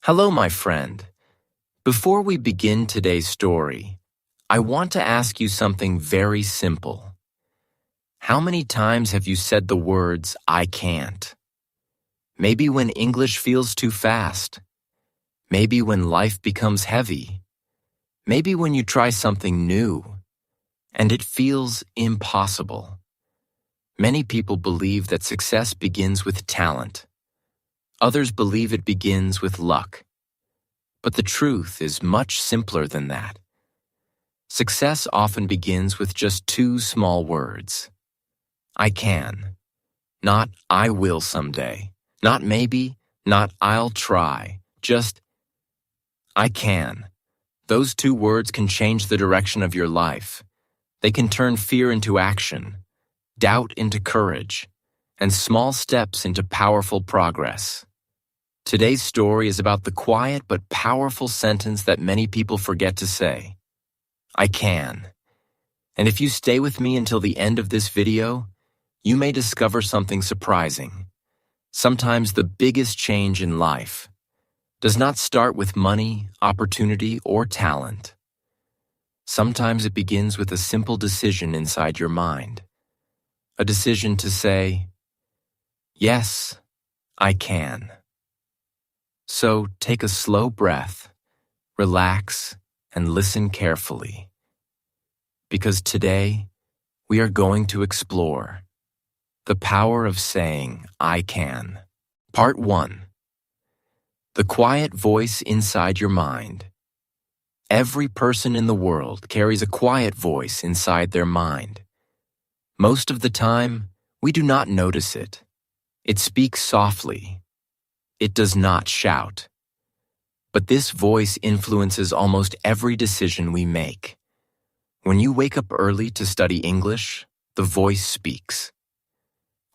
Hello, my friend. Before we begin today's story, I want to ask you something very simple. How many times have you said the words, "I can't"? Maybe when English feels too fast. Maybe when life becomes heavy. Maybe when you try something new and it feels impossible. Many people believe that success begins with talent. Others believe it begins with luck. But the truth is much simpler than that. Success often begins with just two small words. I can. Not I will someday. Not maybe. Not I'll try. Just I can. Those two words can change the direction of your life. They can turn fear into action, doubt into courage, and small steps into powerful progress. Today's story is about the quiet but powerful sentence that many people forget to say. I can. And if you stay with me until the end of this video, you may discover something surprising. Sometimes the biggest change in life does not start with money, opportunity, or talent. Sometimes it begins with a simple decision inside your mind. A decision to say, yes, I can. So take a slow breath, relax, and listen carefully. Because today, we are going to explore the power of saying, I can. Part 1. The quiet voice inside your mind. Every person in the world carries a quiet voice inside their mind. Most of the time, we do not notice it. It speaks softly. It does not shout. But this voice influences almost every decision we make. When you wake up early to study English, the voice speaks.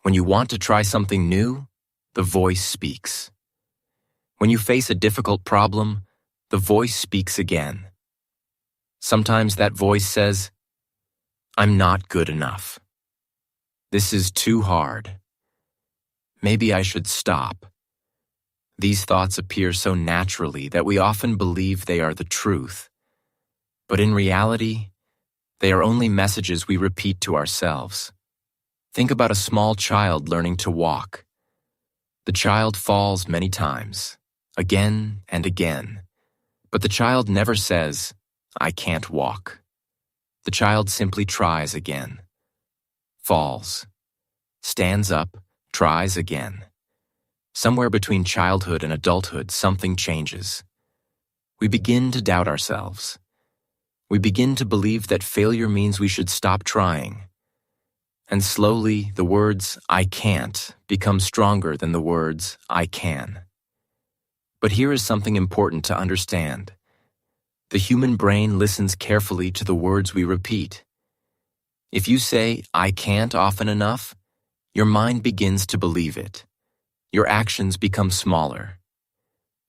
When you want to try something new, the voice speaks. When you face a difficult problem, the voice speaks again. Sometimes that voice says, I'm not good enough. This is too hard. Maybe I should stop. These thoughts appear so naturally that we often believe they are the truth. But in reality, they are only messages we repeat to ourselves. Think about a small child learning to walk. The child falls many times, again and again. But the child never says, I can't walk. The child simply tries again, falls, stands up, tries again. Somewhere between childhood and adulthood, something changes. We begin to doubt ourselves. We begin to believe that failure means we should stop trying. And slowly, the words, I can't, become stronger than the words, I can. But here is something important to understand. The human brain listens carefully to the words we repeat. If you say, I can't often enough, your mind begins to believe it. Your actions become smaller.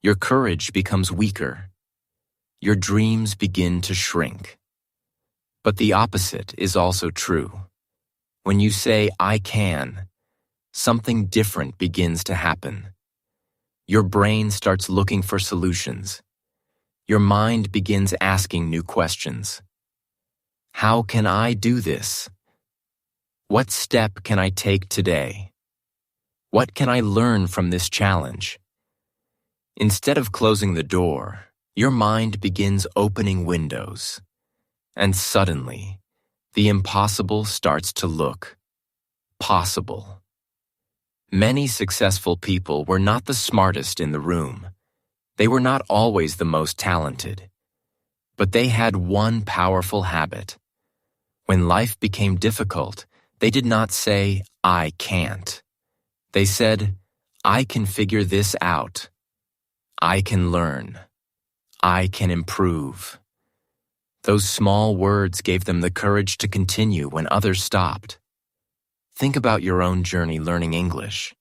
Your courage becomes weaker. Your dreams begin to shrink. But the opposite is also true. When you say, I can, something different begins to happen. Your brain starts looking for solutions. Your mind begins asking new questions. How can I do this? What step can I take today? What can I learn from this challenge? Instead of closing the door, your mind begins opening windows. And suddenly, the impossible starts to look possible. Many successful people were not the smartest in the room. They were not always the most talented. But they had one powerful habit. When life became difficult, they did not say, I can't. They said, I can figure this out. I can learn. I can improve. Those small words gave them the courage to continue when others stopped. Think about your own journey learning English.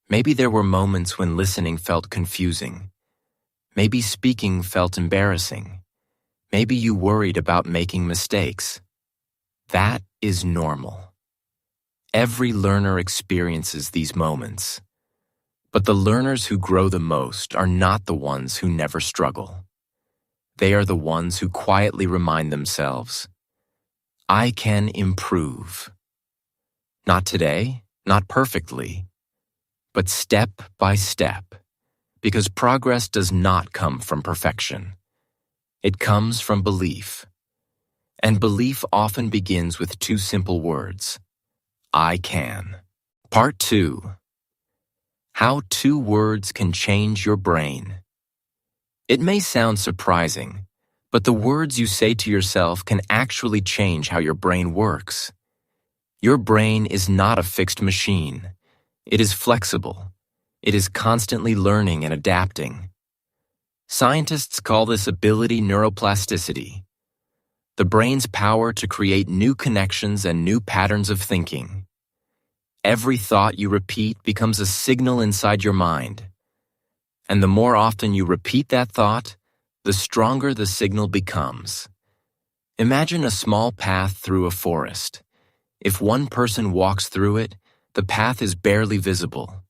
Maybe there were moments when listening felt confusing. Maybe speaking felt embarrassing. Maybe you worried about making mistakes. That is normal. Every learner experiences these moments. But the learners who grow the most are not the ones who never struggle. They are the ones who quietly remind themselves, I can improve. Not today, not perfectly, but step by step, because progress does not come from perfection. It comes from belief. And belief often begins with two simple words, I can. Part 2. How 2 words can change your brain. It may sound surprising, but the words you say to yourself can actually change how your brain works. Your brain is not a fixed machine. It is flexible. It is constantly learning and adapting. Scientists call this ability neuroplasticity, the brain's power to create new connections and new patterns of thinking. Every thought you repeat becomes a signal inside your mind. And the more often you repeat that thought, the stronger the signal becomes. Imagine a small path through a forest. If one person walks through it, the path is barely visible.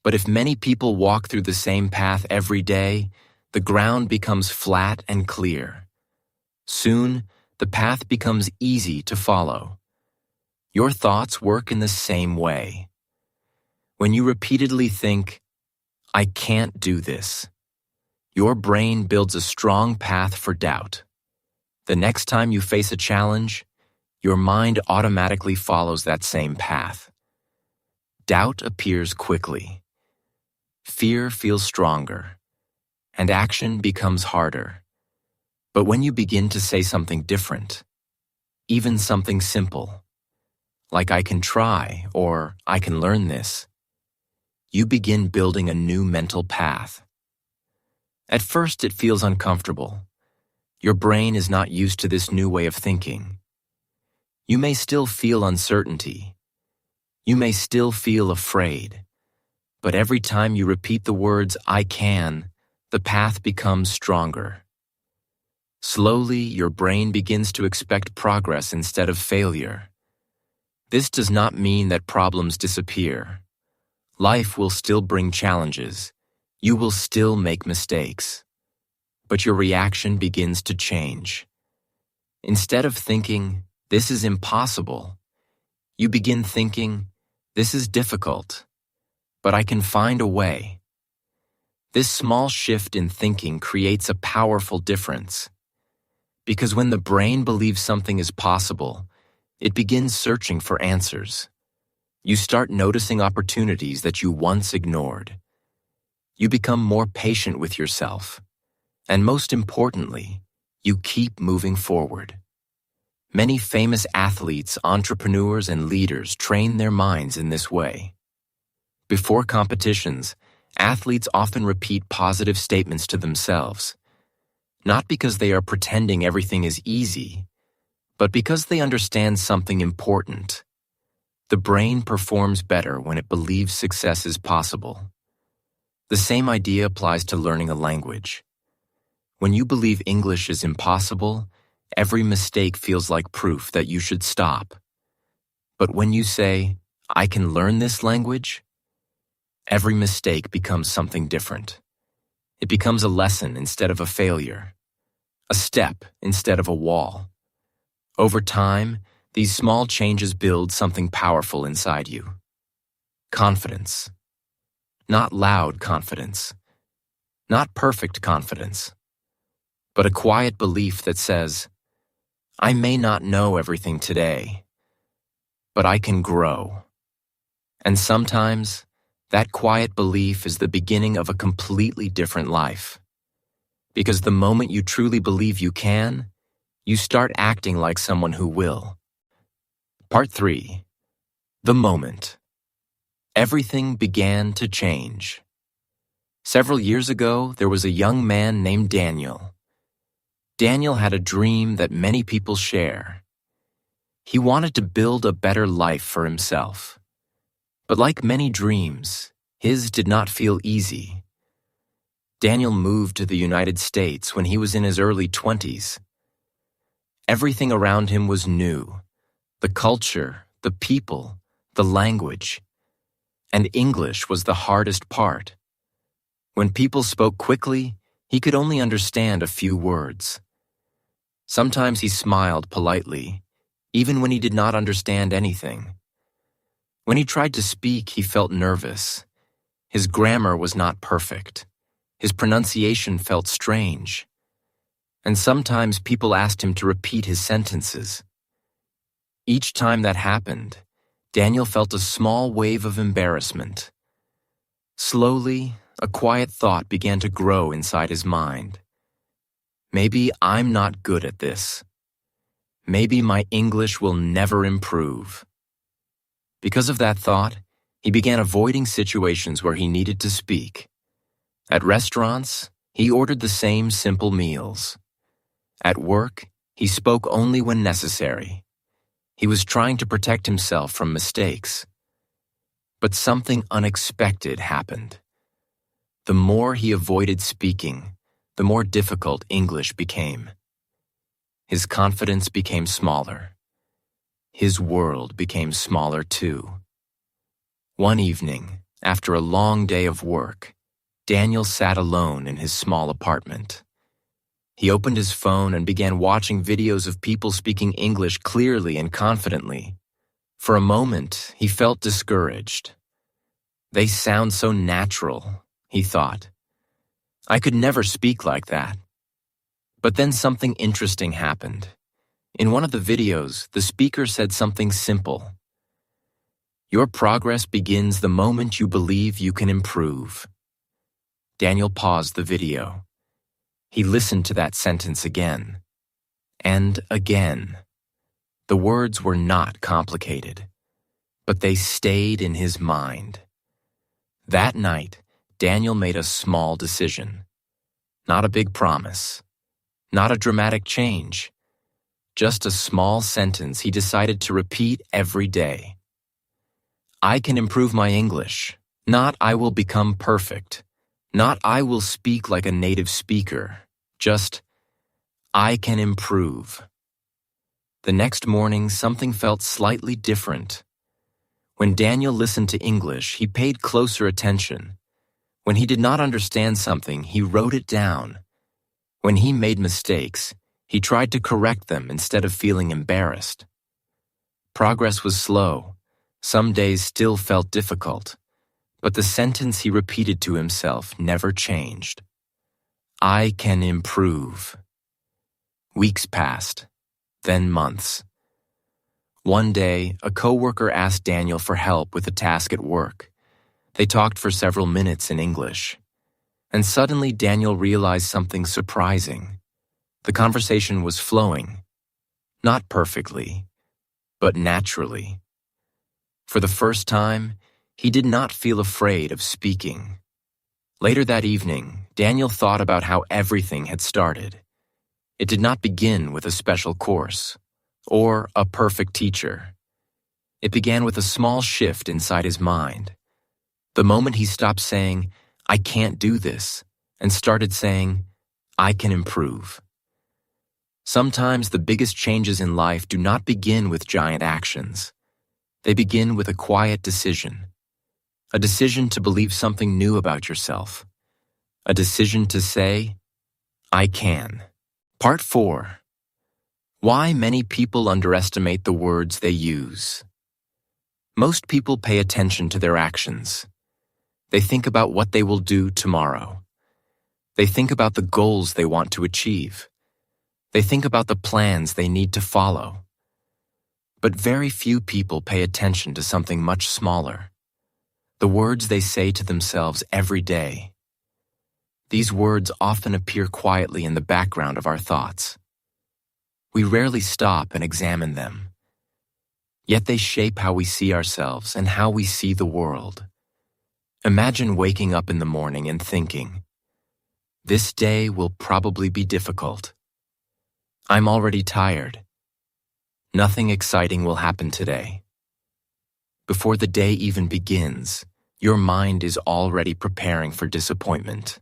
But if many people walk through the same path every day, the ground becomes flat and clear. Soon, the path becomes easy to follow. Your thoughts work in the same way. When you repeatedly think, I can't do this, your brain builds a strong path for doubt. The next time you face a challenge, your mind automatically follows that same path. Doubt appears quickly. Fear feels stronger, and action becomes harder. But when you begin to say something different, even something simple, like I can try or I can learn this, you begin building a new mental path. At first, it feels uncomfortable. Your brain is not used to this new way of thinking. You may still feel uncertainty. You may still feel afraid. But every time you repeat the words, I can, the path becomes stronger. Slowly, your brain begins to expect progress instead of failure. This does not mean that problems disappear. Life will still bring challenges. You will still make mistakes. But your reaction begins to change. Instead of thinking, this is impossible, you begin thinking, this is difficult, but I can find a way. This small shift in thinking creates a powerful difference. Because when the brain believes something is possible, it begins searching for answers. You start noticing opportunities that you once ignored. You become more patient with yourself. And most importantly, you keep moving forward. Many famous athletes, entrepreneurs, and leaders train their minds in this way. Before competitions, athletes often repeat positive statements to themselves, not because they are pretending everything is easy, but because they understand something important. The brain performs better when it believes success is possible. The same idea applies to learning a language. When you believe English is impossible, every mistake feels like proof that you should stop. But when you say, I can learn this language, every mistake becomes something different. It becomes a lesson instead of a failure, a step instead of a wall. Over time, these small changes build something powerful inside you. Confidence. Not loud confidence. Not perfect confidence. But a quiet belief that says, I may not know everything today, but I can grow. And sometimes, that quiet belief is the beginning of a completely different life. Because the moment you truly believe you can, you start acting like someone who will. Part 3. The moment. Everything began to change. Several years ago, there was a young man named Daniel. Daniel had a dream that many people share. He wanted to build a better life for himself. But like many dreams, his did not feel easy. Daniel moved to the United States when he was in his early 20s. Everything around him was new. The culture, the people, the language. And English was the hardest part. When people spoke quickly, he could only understand a few words. Sometimes he smiled politely, even when he did not understand anything. When he tried to speak, he felt nervous. His grammar was not perfect. His pronunciation felt strange. And sometimes people asked him to repeat his sentences. Each time that happened, Daniel felt a small wave of embarrassment. Slowly, a quiet thought began to grow inside his mind. Maybe I'm not good at this. Maybe my English will never improve. Because of that thought, he began avoiding situations where he needed to speak. At restaurants, he ordered the same simple meals. At work, he spoke only when necessary. He was trying to protect himself from mistakes. But something unexpected happened. The more he avoided speaking, the more difficult English became. His confidence became smaller. His world became smaller too. One evening, after a long day of work, Daniel sat alone in his small apartment. He opened his phone and began watching videos of people speaking English clearly and confidently. For a moment, he felt discouraged. They sound so natural, he thought. I could never speak like that. But then something interesting happened. In one of the videos, the speaker said something simple. Your progress begins the moment you believe you can improve. Daniel paused the video. He listened to that sentence again. And again. The words were not complicated, but they stayed in his mind. That night, Daniel made a small decision. Not a big promise. Not a dramatic change. Just a small sentence he decided to repeat every day. I can improve my English. Not I will become perfect. Not I will speak like a native speaker. Just I can improve. The next morning, something felt slightly different. When Daniel listened to English, he paid closer attention. When he did not understand something, he wrote it down. When he made mistakes, he tried to correct them instead of feeling embarrassed. Progress was slow. Some days still felt difficult. But the sentence he repeated to himself never changed. I can improve. Weeks passed, then months. One day, a coworker asked Daniel for help with a task at work. They talked for several minutes in English. And suddenly Daniel realized something surprising. The conversation was flowing. Not perfectly, but naturally. For the first time, he did not feel afraid of speaking. Later that evening, Daniel thought about how everything had started. It did not begin with a special course or a perfect teacher. It began with a small shift inside his mind. The moment he stopped saying, I can't do this, and started saying, I can improve. Sometimes the biggest changes in life do not begin with giant actions. They begin with a quiet decision. A decision to believe something new about yourself. A decision to say, I can. Part 4. Why many people underestimate the words they use. Most people pay attention to their actions. They think about what they will do tomorrow. They think about the goals they want to achieve. They think about the plans they need to follow. But very few people pay attention to something much smaller. The words they say to themselves every day. These words often appear quietly in the background of our thoughts. We rarely stop and examine them. Yet they shape how we see ourselves and how we see the world. Imagine waking up in the morning and thinking, this day will probably be difficult. I'm already tired. Nothing exciting will happen today. Before the day even begins, your mind is already preparing for disappointment.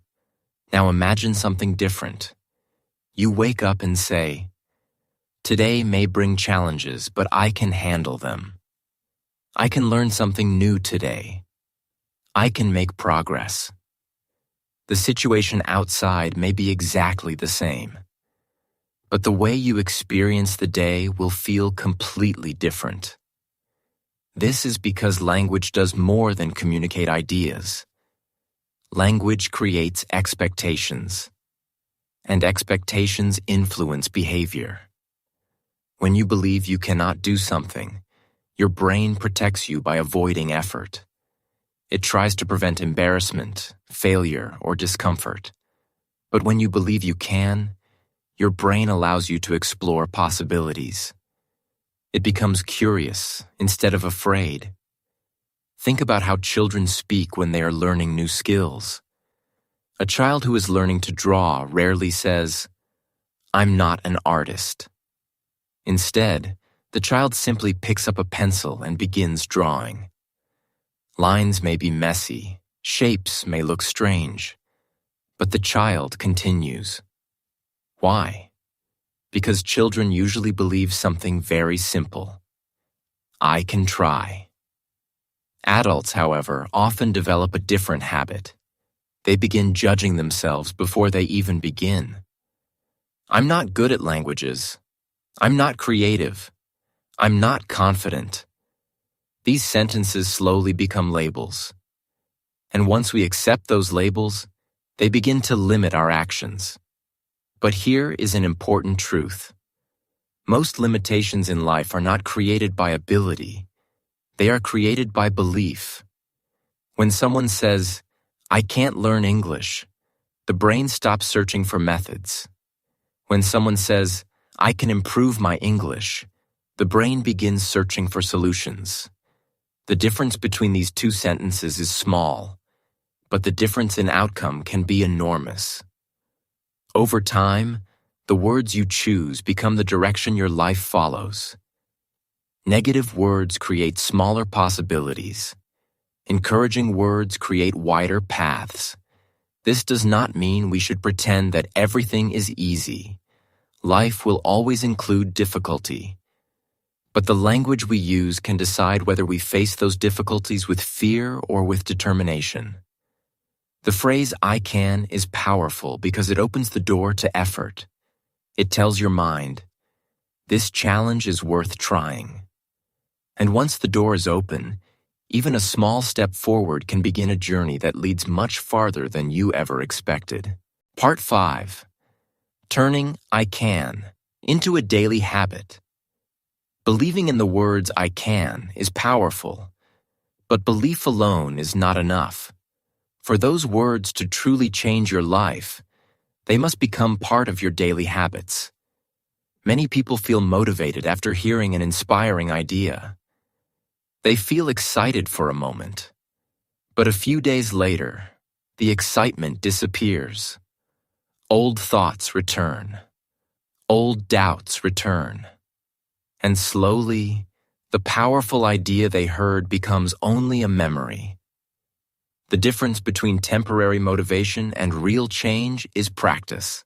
Now imagine something different. You wake up and say, today may bring challenges, but I can handle them. I can learn something new today. I can make progress. The situation outside may be exactly the same, but the way you experience the day will feel completely different. This is because language does more than communicate ideas. Language creates expectations, and expectations influence behavior. When you believe you cannot do something, your brain protects you by avoiding effort. It tries to prevent embarrassment, failure, or discomfort. But when you believe you can, your brain allows you to explore possibilities. It becomes curious instead of afraid. Think about how children speak when they are learning new skills. A child who is learning to draw rarely says, "I'm not an artist." Instead, the child simply picks up a pencil and begins drawing. Lines may be messy, shapes may look strange, but the child continues. Why? Because children usually believe something very simple. I can try. Adults, however, often develop a different habit. They begin judging themselves before they even begin. I'm not good at languages. I'm not creative. I'm not confident. These sentences slowly become labels. And once we accept those labels, they begin to limit our actions. But here is an important truth. Most limitations in life are not created by ability. They are created by belief. When someone says, "I can't learn English," the brain stops searching for methods. When someone says, "I can improve my English," the brain begins searching for solutions. The difference between these two sentences is small, but the difference in outcome can be enormous. Over time, the words you choose become the direction your life follows. Negative words create smaller possibilities. Encouraging words create wider paths. This does not mean we should pretend that everything is easy. Life will always include difficulty. But the language we use can decide whether we face those difficulties with fear or with determination. The phrase "I can" is powerful because it opens the door to effort. It tells your mind, this challenge is worth trying. And once the door is open, even a small step forward can begin a journey that leads much farther than you ever expected. Part 5. Turning "I can" into a daily habit. Believing in the words "I can" is powerful, but belief alone is not enough. For those words to truly change your life, they must become part of your daily habits. Many people feel motivated after hearing an inspiring idea. They feel excited for a moment, but a few days later, the excitement disappears. Old thoughts return. Old doubts return. And slowly, the powerful idea they heard becomes only a memory. The difference between temporary motivation and real change is practice.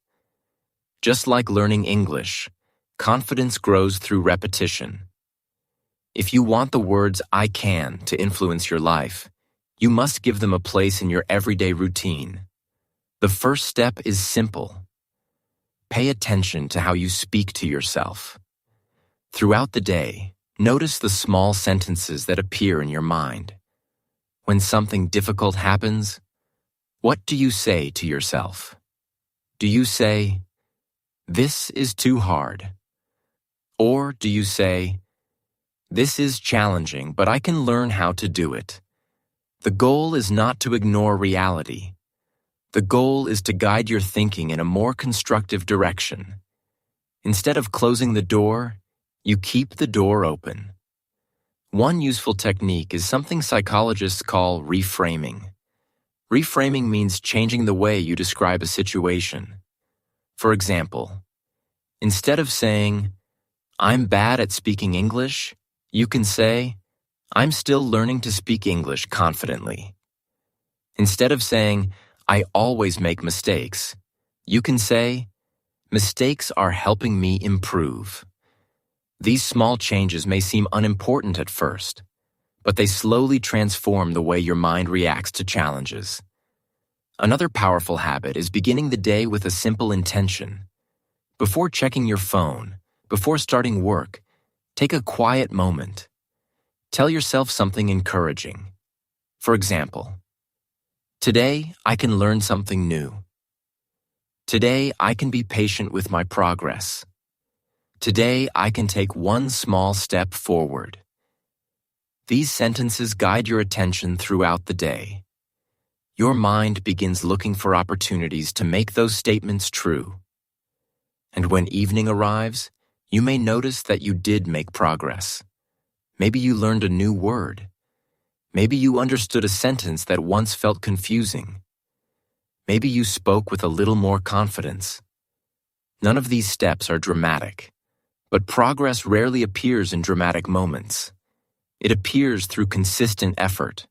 Just like learning English, confidence grows through repetition. If you want the words "I can" to influence your life, you must give them a place in your everyday routine. The first step is simple. Pay attention to how you speak to yourself. Throughout the day, notice the small sentences that appear in your mind. When something difficult happens, what do you say to yourself? Do you say, "This is too hard"? Or do you say, "This is challenging, but I can learn how to do it"? The goal is not to ignore reality. The goal is to guide your thinking in a more constructive direction. Instead of closing the door, you keep the door open. One useful technique is something psychologists call reframing. Reframing means changing the way you describe a situation. For example, instead of saying, "I'm bad at speaking English," you can say, "I'm still learning to speak English confidently." Instead of saying, "I always make mistakes," you can say, "Mistakes are helping me improve." These small changes may seem unimportant at first, but they slowly transform the way your mind reacts to challenges. Another powerful habit is beginning the day with a simple intention. Before checking your phone, before starting work, take a quiet moment. Tell yourself something encouraging. For example, today I can learn something new. Today I can be patient with my progress. Today I can take one small step forward. These sentences guide your attention throughout the day. Your mind begins looking for opportunities to make those statements true. And when evening arrives, you may notice that you did make progress. Maybe you learned a new word. Maybe you understood a sentence that once felt confusing. Maybe you spoke with a little more confidence. None of these steps are dramatic, but progress rarely appears in dramatic moments. It appears through consistent effort.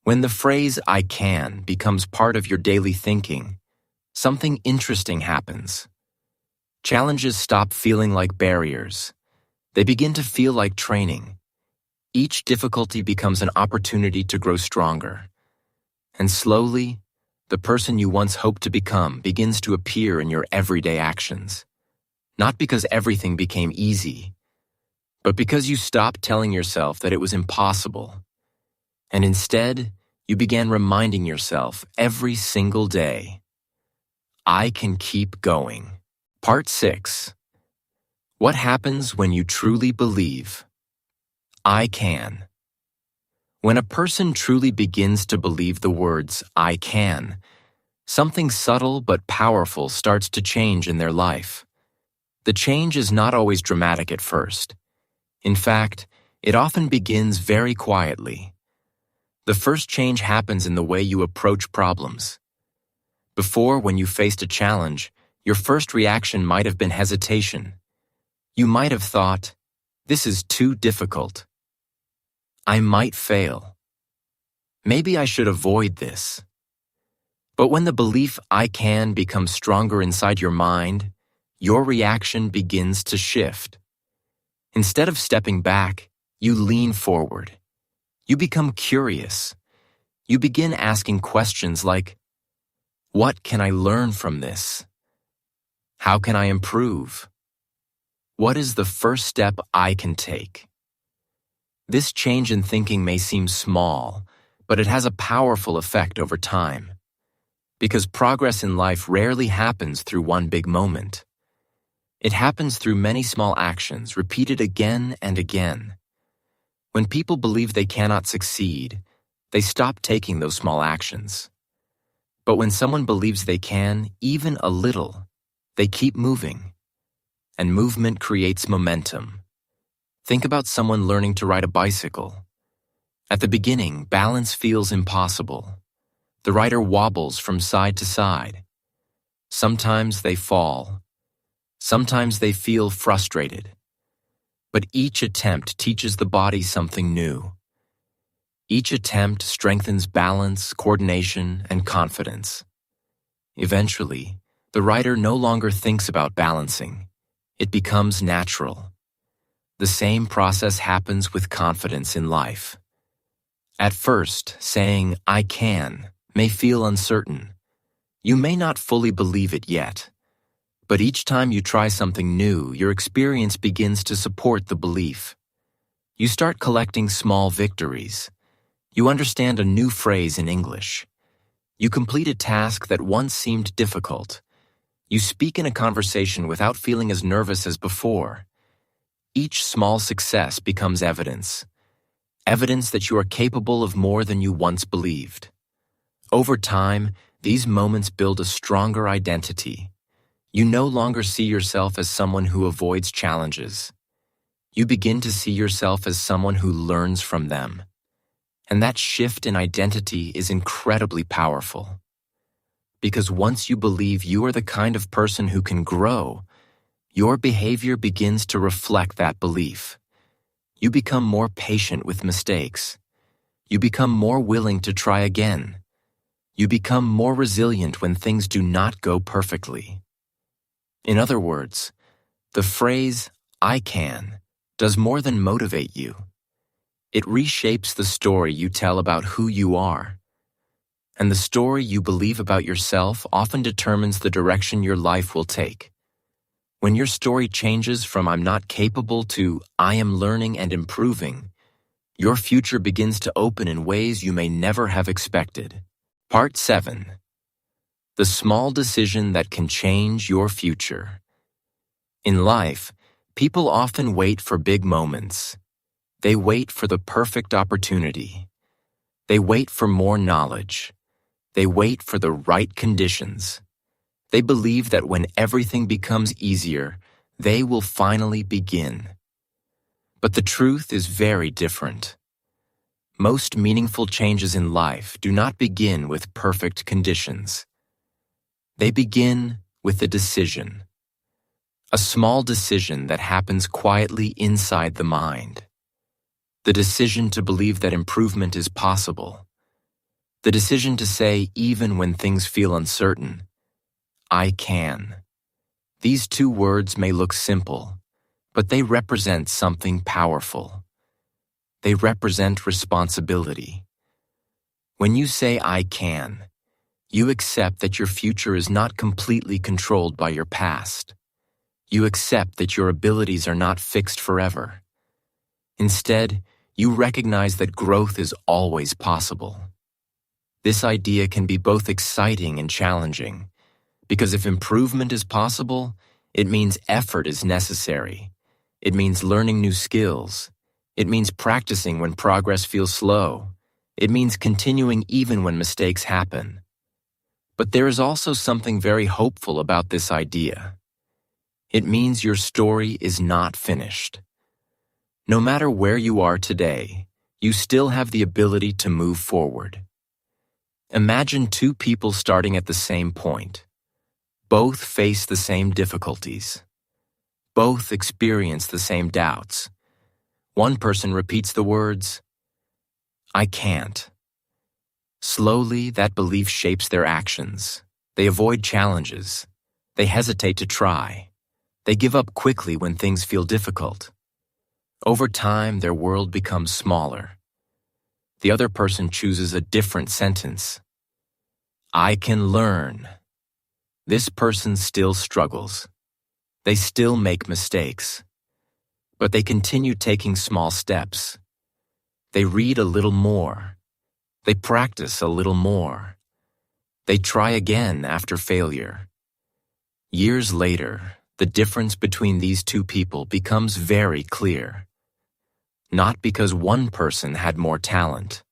When the phrase "I can" becomes part of your daily thinking, something interesting happens. Challenges stop feeling like barriers. They begin to feel like training. Each difficulty becomes an opportunity to grow stronger. And slowly, the person you once hoped to become begins to appear in your everyday actions. Not because everything became easy, but because you stopped telling yourself that it was impossible. And instead, you began reminding yourself every single day, I can keep going. Part 6. What happens when you truly believe? I can. When a person truly begins to believe the words, I can, something subtle but powerful starts to change in their life. The change is not always dramatic at first. In fact, it often begins very quietly. The first change happens in the way you approach problems. Before, when you faced a challenge, your first reaction might have been hesitation. You might have thought, this is too difficult. I might fail. Maybe I should avoid this. But when the belief I can becomes stronger inside your mind, your reaction begins to shift. Instead of stepping back, you lean forward. You become curious. You begin asking questions like, what can I learn from this? How can I improve? What is the first step I can take? This change in thinking may seem small, but it has a powerful effect over time. Because progress in life rarely happens through one big moment. It happens through many small actions repeated again and again. When people believe they cannot succeed, they stop taking those small actions. But when someone believes they can, even a little, they keep moving. And movement creates momentum. Think about someone learning to ride a bicycle. At the beginning, balance feels impossible. The rider wobbles from side to side. Sometimes they fall. Sometimes they feel frustrated. But each attempt teaches the body something new. Each attempt strengthens balance, coordination, and confidence. Eventually, the rider no longer thinks about balancing. It becomes natural. The same process happens with confidence in life. At first, saying, I can, may feel uncertain. You may not fully believe it yet. But each time you try something new, your experience begins to support the belief. You start collecting small victories. You understand a new phrase in English. You complete a task that once seemed difficult. You speak in a conversation without feeling as nervous as before. Each small success becomes evidence. Evidence that you are capable of more than you once believed. Over time, these moments build a stronger identity. You no longer see yourself as someone who avoids challenges. You begin to see yourself as someone who learns from them. And that shift in identity is incredibly powerful. Because once you believe you are the kind of person who can grow, your behavior begins to reflect that belief. You become more patient with mistakes. You become more willing to try again. You become more resilient when things do not go perfectly. In other words, the phrase, I can, does more than motivate you. It reshapes the story you tell about who you are. And the story you believe about yourself often determines the direction your life will take. When your story changes from "I'm not capable" to "I am learning and improving," your future begins to open in ways you may never have expected. Part 7. The small decision that can change your future. In life, people often wait for big moments. They wait for the perfect opportunity. They wait for more knowledge. They wait for the right conditions. They believe that when everything becomes easier, they will finally begin. But the truth is very different. Most meaningful changes in life do not begin with perfect conditions. They begin with a decision. A small decision that happens quietly inside the mind. The decision to believe that improvement is possible. The decision to say, even when things feel uncertain, "I can." These two words may look simple, but they represent something powerful. They represent responsibility. When you say "I can," you accept that your future is not completely controlled by your past. You accept that your abilities are not fixed forever. Instead, you recognize that growth is always possible. This idea can be both exciting and challenging, because if improvement is possible, it means effort is necessary. It means learning new skills. It means practicing when progress feels slow. It means continuing even when mistakes happen. But there is also something very hopeful about this idea. It means your story is not finished. No matter where you are today, you still have the ability to move forward. Imagine two people starting at the same point. Both face the same difficulties. Both experience the same doubts. One person repeats the words, "I can't." Slowly, that belief shapes their actions. They avoid challenges. They hesitate to try. They give up quickly when things feel difficult. Over time, their world becomes smaller. The other person chooses a different sentence. "I can learn." This person still struggles. They still make mistakes. But they continue taking small steps. They read a little more. They practice a little more. They try again after failure. Years later, the difference between these two people becomes very clear. Not because one person had more talent,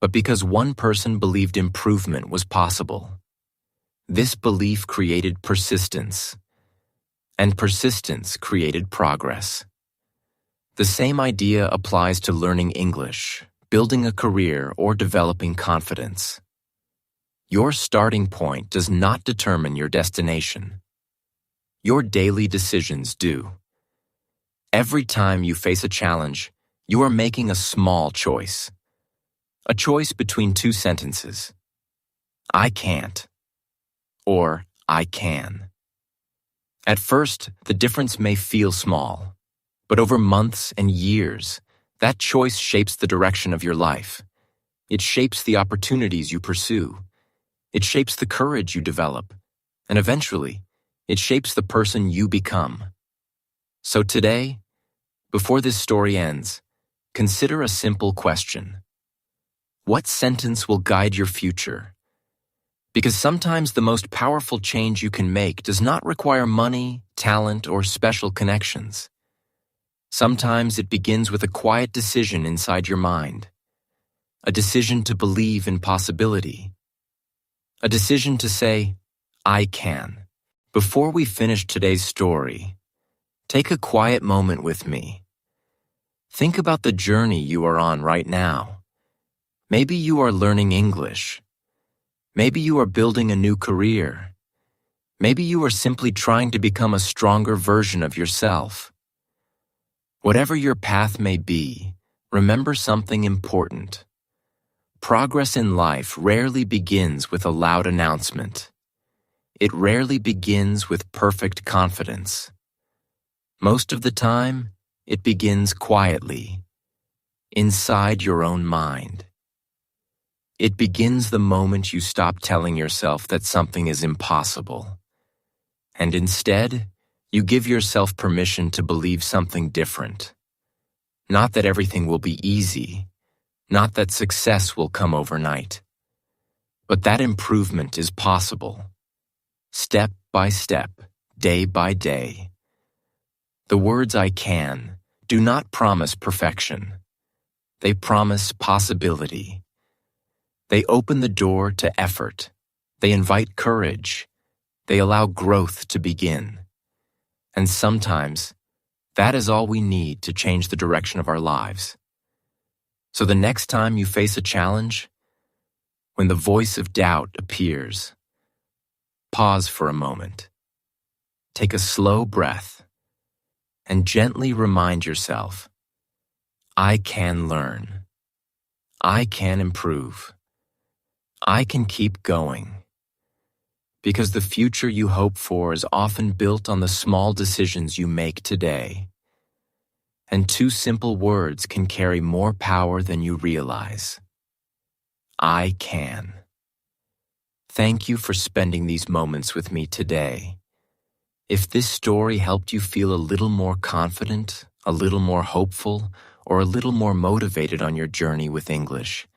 but because one person believed improvement was possible. This belief created persistence, and persistence created progress. The same idea applies to learning English, building a career, or developing confidence. Your starting point does not determine your destination. Your daily decisions do. Every time you face a challenge, you are making a small choice. A choice between two sentences. "I can't," or "I can." At first, the difference may feel small, but over months and years, that choice shapes the direction of your life. It shapes the opportunities you pursue. It shapes the courage you develop. And eventually, it shapes the person you become. So today, before this story ends, consider a simple question. What sentence will guide your future? Because sometimes the most powerful change you can make does not require money, talent, or special connections. Sometimes it begins with a quiet decision inside your mind. A decision to believe in possibility. A decision to say, "I can." Before we finish today's story, take a quiet moment with me. Think about the journey you are on right now. Maybe you are learning English. Maybe you are building a new career. Maybe you are simply trying to become a stronger version of yourself. Whatever your path may be, remember something important. Progress in life rarely begins with a loud announcement. It rarely begins with perfect confidence. Most of the time, it begins quietly, inside your own mind. It begins the moment you stop telling yourself that something is impossible, and instead, you give yourself permission to believe something different. Not that everything will be easy, not that success will come overnight, but that improvement is possible, step by step, day by day. The words "I can" do not promise perfection. They promise possibility. They open the door to effort. They invite courage. They allow growth to begin. And sometimes, that is all we need to change the direction of our lives. So the next time you face a challenge, when the voice of doubt appears, pause for a moment. Take a slow breath and gently remind yourself, I can learn. I can improve. I can keep going. Because the future you hope for is often built on the small decisions you make today. And two simple words can carry more power than you realize. I can. Thank you for spending these moments with me today. If this story helped you feel a little more confident, a little more hopeful, or a little more motivated on your journey with English,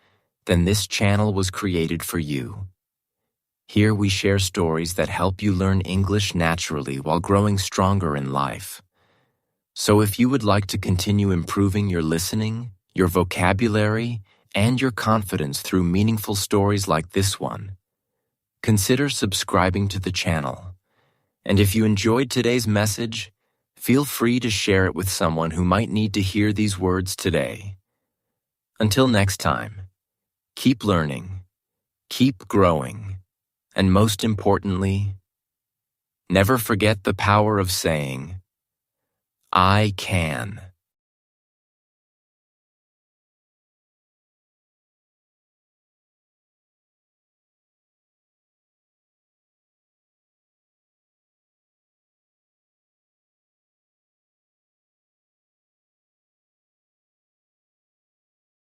then this channel was created for you. Here we share stories that help you learn English naturally while growing stronger in life. So if you would like to continue improving your listening, your vocabulary, and your confidence through meaningful stories like this one, consider subscribing to the channel. And if you enjoyed today's message, feel free to share it with someone who might need to hear these words today. Until next time, keep learning, keep growing, and most importantly, never forget the power of saying, I can.